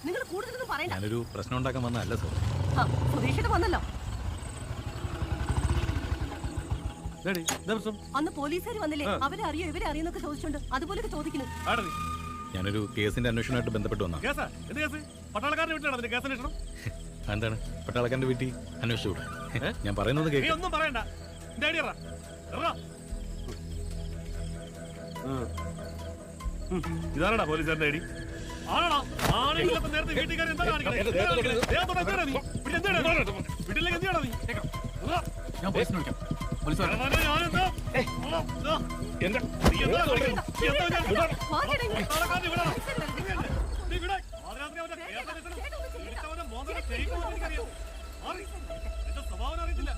നിങ്ങൾ കൂടുതലൊന്നും പറയണ്ട. ഞാനൊരു പ്രശ്നം ഉണ്ടാക്കാൻ വന്നതല്ല സർ. സുധീഷിട്ട് വന്നല്ലോ. അന്ന് പോലീസുകാർ വന്നില്ലേ, അവരെ അറിയോ ഇവരെ അറിയുന്നൊക്കെ ചോദിച്ചിട്ടുണ്ട്. അതുപോലൊക്കെ ചോദിക്കുന്നു. ഞാനൊരു കേസിന്റെ അന്വേഷണമായിട്ട് ബന്ധപ്പെട്ട് വന്ന. എന്താണ് പട്ടാളക്കാരന്റെ വീട്ടിൽ അന്വേഷിച്ചുകൂടെ? ഞാൻ പറയുന്നത് കേൾക്കൊന്നും പറയണ്ട. ഇതാണോ പോലീസുകാരന്റെ ഐഡി? ഞാൻ പോലീസിനെ വിളിക്കാം. സ്വഭാവം അറിയത്തില്ല.